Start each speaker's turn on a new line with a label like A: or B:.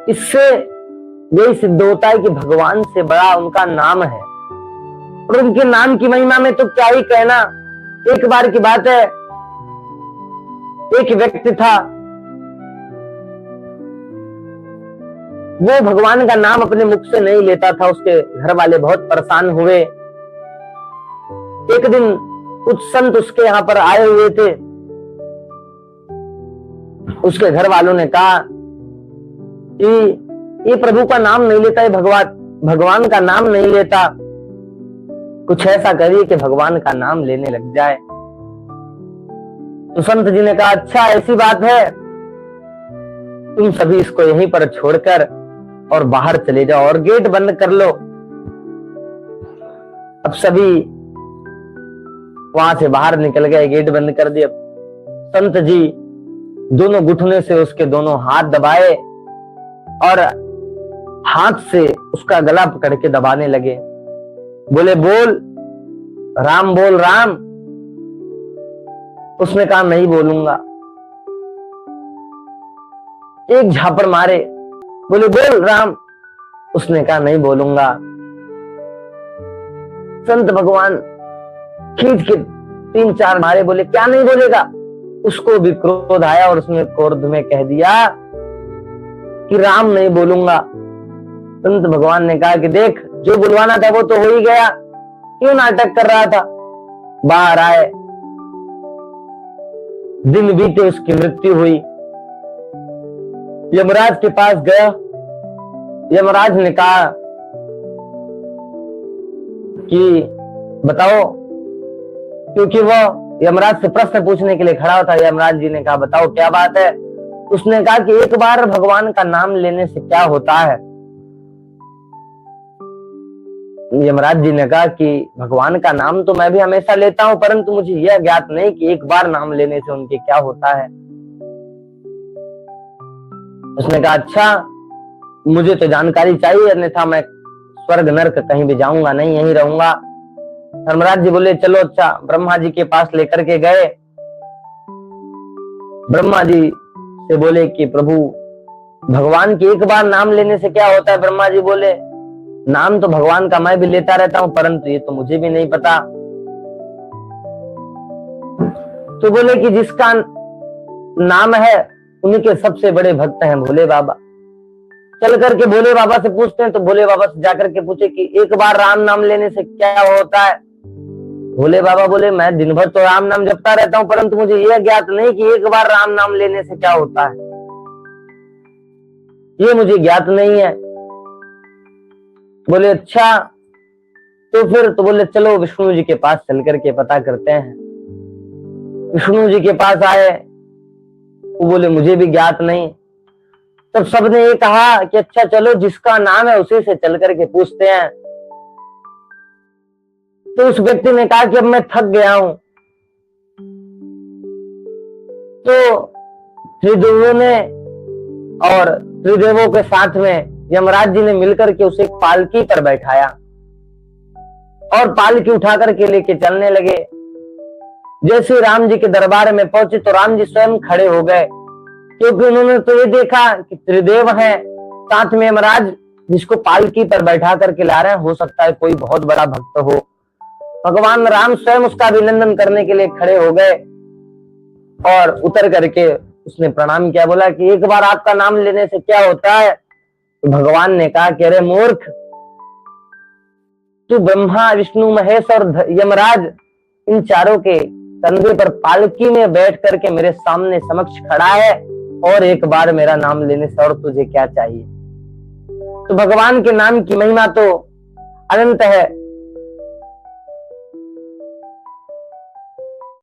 A: इससे यही सिद्ध होता है कि भगवान से बड़ा उनका नाम है, और उनके नाम की महिमा में तो क्या ही कहना। एक बार की बात है, एक व्यक्ति था, वो भगवान का नाम अपने मुख से नहीं लेता था। उसके घर वाले बहुत परेशान हुए। एक दिन कुछ संत उसके यहाँ पर आए हुए थे। उसके घर वालों ने कहा कि ये प्रभु का नाम नहीं लेता, ये भगवान का नाम नहीं लेता, कुछ ऐसा करिए कि भगवान का नाम लेने लग जाए। तो संत जी ने कहा, अच्छा ऐसी बात है, तुम सभी इसको यहीं पर छोड़कर और बाहर चले जाओ और गेट बंद कर लो। अब सभी वहां से बाहर निकल गए, गेट बंद कर दिया। संत जी दोनों घुटने से उसके दोनों हाथ दबाए और हाथ से उसका गला पकड़ के दबाने लगे। बोले, बोल राम, बोल राम। उसने कहा, नहीं बोलूंगा। एक झापड़ मारे, बोले, बोल राम। उसने कहा, नहीं बोलूंगा। संत भगवान खींच के 3-4 मारे, बोले, क्या नहीं बोलेगा। उसको भी क्रोध आया और उसने क्रोध में कह दिया कि राम नहीं बोलूंगा। संत भगवान ने कहा कि देख, जो बुलवाना था वो तो हो ही गया, क्यों नाटक कर रहा था। बाहर आए, दिन बीते, उसकी मृत्यु हुई। यमराज के पास गया। यमराज ने कहा कि बताओ, क्योंकि वो यमराज से प्रश्न पूछने के लिए खड़ा था। यमराज जी ने कहा, बताओ क्या बात है। उसने कहा कि एक बार भगवान का नाम लेने से क्या होता है। यमराज जी ने कहा कि भगवान का नाम तो मैं भी हमेशा लेता हूं, परंतु मुझे यह ज्ञात नहीं कि एक बार नाम लेने से उनके क्या होता है। उसने कहा, अच्छा मुझे तो जानकारी चाहिए, अन्यथा मैं स्वर्ग नरक कहीं भी जाऊंगा नहीं, यहीं रहूंगा। धर्मराज जी बोले, चलो अच्छा। ब्रह्मा जी के पास लेकर के गए। ब्रह्मा जी से बोले कि प्रभु, भगवान के एक बार नाम लेने से क्या होता है। ब्रह्मा जी बोले, नाम तो भगवान का मैं भी लेता रहता हूं, परंतु ये तो मुझे भी नहीं पता। तो बोले कि जिसका नाम है उन्हीं के सबसे बड़े भक्त हैं भोले बाबा। चल करके भोले बाबा से पूछते हैं। तो भोले बाबा से जाकर के पूछे कि एक बार राम नाम लेने से क्या होता है। भोले बाबा बोले, मैं दिन भर तो राम नाम जपता रहता हूं, परंतु मुझे यह ज्ञात नहीं कि एक बार राम नाम लेने से क्या होता है, ये मुझे ज्ञात नहीं है। बोले, अच्छा तो फिर तो बोले, चलो विष्णु जी के पास चल करके पता करते हैं। विष्णु जी के पास आए। वो बोले, मुझे भी ज्ञात नहीं। तब सबने ये कहा कि अच्छा चलो, जिसका नाम है उसी से चल करके पूछते हैं। तो उस व्यक्ति ने कहा कि अब मैं थक गया हूं। तो त्रिदेवों ने और त्रिदेवों के साथ में यमराज जी ने मिलकर के उसे पालकी पर बैठाया और पालकी उठा करके लेके चलने लगे। जैसे राम जी के दरबार में पहुंचे तो राम जी स्वयं खड़े हो गए, क्योंकि उन्होंने तो ये देखा कि त्रिदेव हैं, साथ में यमराज जिसको पालकी पर बैठा करके ला रहे हैं, हो सकता है कोई बहुत बड़ा भक्त हो। भगवान राम स्वयं उसका अभिनंदन करने के लिए खड़े हो गए और उतर करके उसने प्रणाम किया। बोला कि एक बार आपका नाम लेने से क्या होता है। तो भगवान ने कहा कि अरे मूर्ख, तू ब्रह्मा विष्णु महेश और यमराज इन चारों के कंधे पर पालकी में बैठ करके मेरे सामने समक्ष खड़ा है, और एक बार मेरा नाम लेने से और तुझे क्या चाहिए। तो भगवान के नाम की महिमा तो अनंत है।